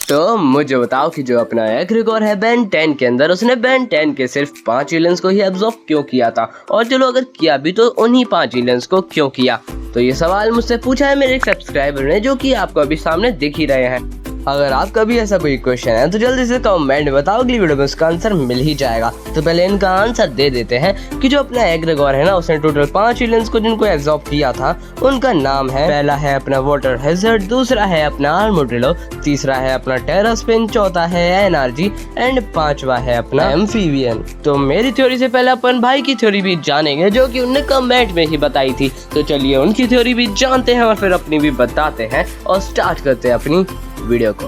तो मुझे बताओ कि जो अपना एग्रीगोर है बेन 10 के अंदर, उसने बेन 10 के सिर्फ 5 एलियंस को ही एब्जॉर्ब क्यों किया था, और चलो अगर किया भी तो उन्हीं 5 एलियंस को क्यों किया। तो ये सवाल मुझसे पूछा है मेरे एक सब्सक्राइबर ने, जो कि आपको अभी सामने दिख ही रहे हैं। अगर आपका भी ऐसा कोई क्वेश्चन है तो जल्दी से कमेंट में बताओ, अगली वीडियो में उसका आंसर मिल ही जाएगा। तो पहले इनका आंसर दे देते हैं कि जो अपना एग्रीगोर है ना, उसने टोटल 5 एलियंस को जिनको एब्जॉर्ब किया था उनका नाम है, पहला है अपना वाटर हैजर्ड, दूसरा है अपना आर्मोड्रिलो, तीसरा है अपना टेरास्पिन, चौथा है एनआरजी एंड पांचवा है अपना एम्फीबियन। तो मेरी थ्योरी से पहले अपन भाई की थ्योरी भी जानेंगे, जो कि उनने कमेंट में ही बताई थी। तो चलिए उनकी थ्योरी भी जानते हैं और फिर अपनी भी बताते हैं और स्टार्ट करते हैं अपनी वीडियो को।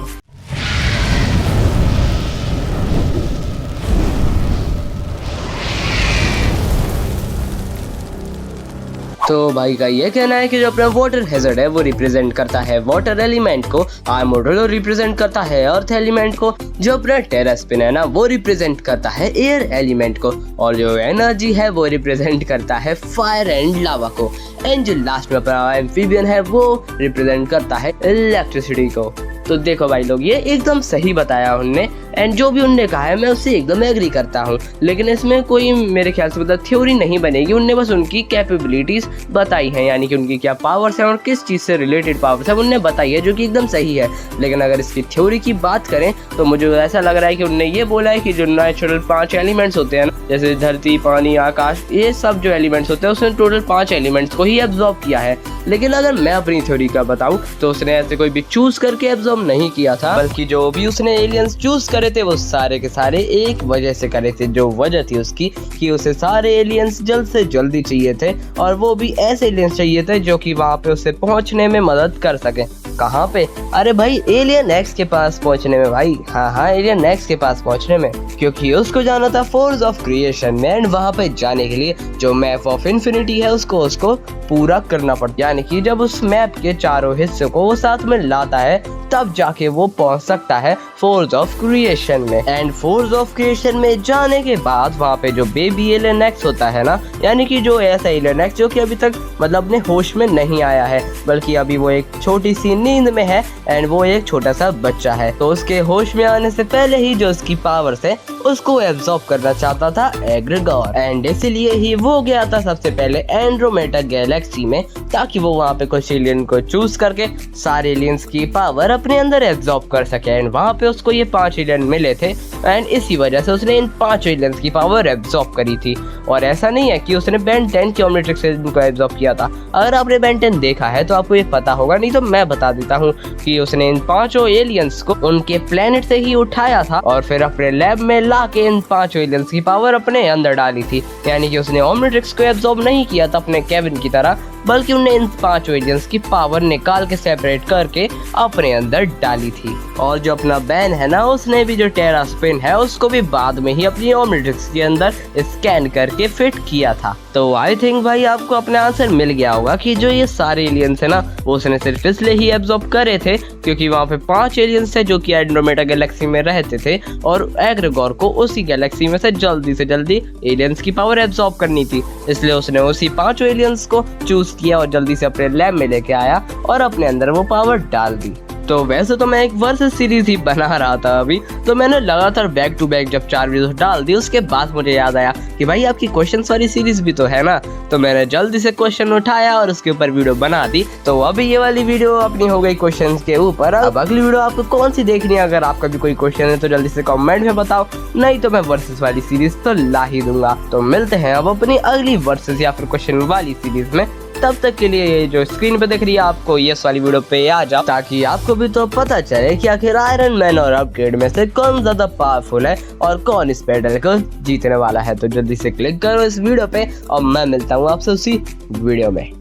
तो भाई का ये कहना है कि जो अपना वाटर हैजर्ड है वो रिप्रेजेंट करता है वाटर एलिमेंट को, आर्मोड्रिलो रिप्रेजेंट करता है अर्थ एलिमेंट को, जो अपना टेरास्पिन है ना वो रिप्रेजेंट करता है एयर एलिमेंट को, और जो एनर्जी है वो रिप्रेजेंट करता है फायर एंड लावा को, एंड जो लास्ट में अपना एम्फीबियन है वो रिप्रेजेंट करता है इलेक्ट्रिसिटी को। तो देखो भाई लोग, ये एकदम सही बताया उनने, एंड जो भी उनने कहा है मैं उससे एकदम एग्री करता हूँ। लेकिन इसमें कोई मेरे ख्याल से मतलब थ्योरी नहीं बनेगी, उनने बस उनकी कैपेबिलिटीज बताई हैं, यानी कि उनकी क्या पावर्स हैं और किस चीज़ से रिलेटेड पावर्स है उनने बताई है, जो कि एकदम सही है। लेकिन अगर इसकी थ्योरी की बात करें तो मुझे ऐसा लग रहा है कि उनने ये बोला है कि जो नेचुरल 5 एलिमेंट्स होते हैं ना, जैसे धरती, पानी, आकाश, ये सब जो एलिमेंट्स होते हैं उसने टोटल 5 एलिमेंट्स को ही एब्जॉर्ब किया है। लेकिन अगर मैं अपनी थ्योरी का बताऊं तो उसने ऐसे कोई भी चूज करके एब्जॉर्ब नहीं किया था, बल्कि जो भी उसने एलियंस चूज करे थे वो सारे के सारे एक वजह से करे थे। जो वजह थी उसकी कि उसे सारे एलियंस जल्द से जल्दी चाहिए थे, और वो भी ऐसे एलियंस चाहिए थे जो कि वहां पे उसे पहुंचने में मदद कर सके। कहाँ पे? अरे भाई एलियन एक्स के पास पहुंचने में भाई, हाँ एलियन एक्स के पास पहुंचने में, क्योंकि उसको जाना था फोर्स ऑफ क्रिएशन में, एंड वहां पे जाने के लिए जो मैप ऑफ इन्फिनिटी है उसको पूरा करना पड़ता, यानी कि जब उस मैप के चारों हिस्सों को वो साथ में लाता है तब जाके वो पहुंच सकता है फोर्स ऑफ क्रिएशन में। एंड फोर्स ऑफ क्रिएशन में जाने के बाद वहाँ पे जो बेबी एलियन एक्स होता है ना, यानी कि जो ऐसा एलियन एक्स जो कि अभी तक मतलब अपने होश में नहीं आया है, बल्कि अभी वो एक छोटी सी नींद में है, एंड वो एक छोटा सा बच्चा है। तो उसके होश में आने से पहले ही जो उसकी पावर्स है उसको एब्जॉर्ब करना चाहता था एग्रीगोर, एंड इसीलिए ही वो गया था सबसे पहले एंड्रोमेडा गैलेक्सी में, ताकि वो वहाँ पे कुछ एलियन को चूज करके सारे एलियंस की पावर अपने अंदर एब्जॉर्ब कर सके। एंड वहाँ पे उसको ये 5 एलियन मिले थे, एंड इसी वजह से उसने इन 5 एलियंस की पावर एब्जॉर्ब करी थी। और ऐसा नहीं है कि उसने बेन 10 की ओमनिट्रिक्स से इनको एब्जॉर्ब किया था। अगर आपने बेन 10 देखा है तो आपको ये पता होगा, नहीं तो मैं बता देता हूँ कि उसने इन 5 एलियंस को उनके प्लेनेट से ही उठाया था और फिर अपने लैब में ला के इन 5 एलियंस की पावर अपने अंदर डाली थी। यानी कि उसने ओमनिट्रिक्स को एब्जॉर्ब नहीं किया था अपने केविन की तरह, बल्कि उन्हें इन 5 एलियंस की पावर निकाल के सेपरेट करके अपने अंदर डाली थी। और जो अपना बेन है ना, उसने भी जो टेरास्पिन है उसको भी बाद में ही अपनी ओमनिट्रिक्स के अंदर स्कैन करके फिट किया था। तो आई थिंक भाई आपको अपना आंसर मिल गया होगा कि जो ये सारे एलियंस है ना वो उसने सिर्फ इसलिए ही एब्जॉर्ब करे थे क्योंकि वहाँ पे 5 एलियंस थे जो कि एंड्रोमेडा गैलेक्सी में रहते थे, और एग्रीगोर को उसी गैलेक्सी में से जल्दी एलियंस की पावर एब्जॉर्ब करनी थी। इसलिए उसने उसी 5 एलियंस को चूज किया और जल्दी से अपने लैब में लेके आया और अपने अंदर वो पावर डाल दी। तो वैसे तो मैं एक वर्सेस सीरीज ही बना रहा था अभी, तो मैंने लगातार बैक टू बैक जब 4 वीडियो डाल दी उसके बाद मुझे याद आया कि भाई आपकी क्वेश्चंस वाली सीरीज भी तो है ना, तो मैंने जल्दी से क्वेश्चन उठाया और उसके ऊपर वीडियो बना दी। तो अभी ये वाली वीडियो अपनी हो गई क्वेश्चंस के ऊपर। अब अगली वीडियो आपको कौन सी देखनी है? अगर आपका भी कोई क्वेश्चन है तो जल्दी से कमेंट में बताओ, नहीं तो मैं वर्सेस वाली सीरीज तो ला ही दूंगा। तो मिलते हैं अब अपनी अगली वर्सेस या फिर क्वेश्चन वाली सीरीज में। तब तक के लिए ये जो स्क्रीन पे दिख रही है आपको यस वाली वीडियो पे आ जाओ, ताकि आपको भी तो पता चले कि आखिर आयरन मैन और अपग्रेड में से कौन ज्यादा पावरफुल है और कौन इस बैटल को जीतने वाला है। तो जल्दी से क्लिक करो इस वीडियो पे और मैं मिलता हूँ आपसे उसी वीडियो में।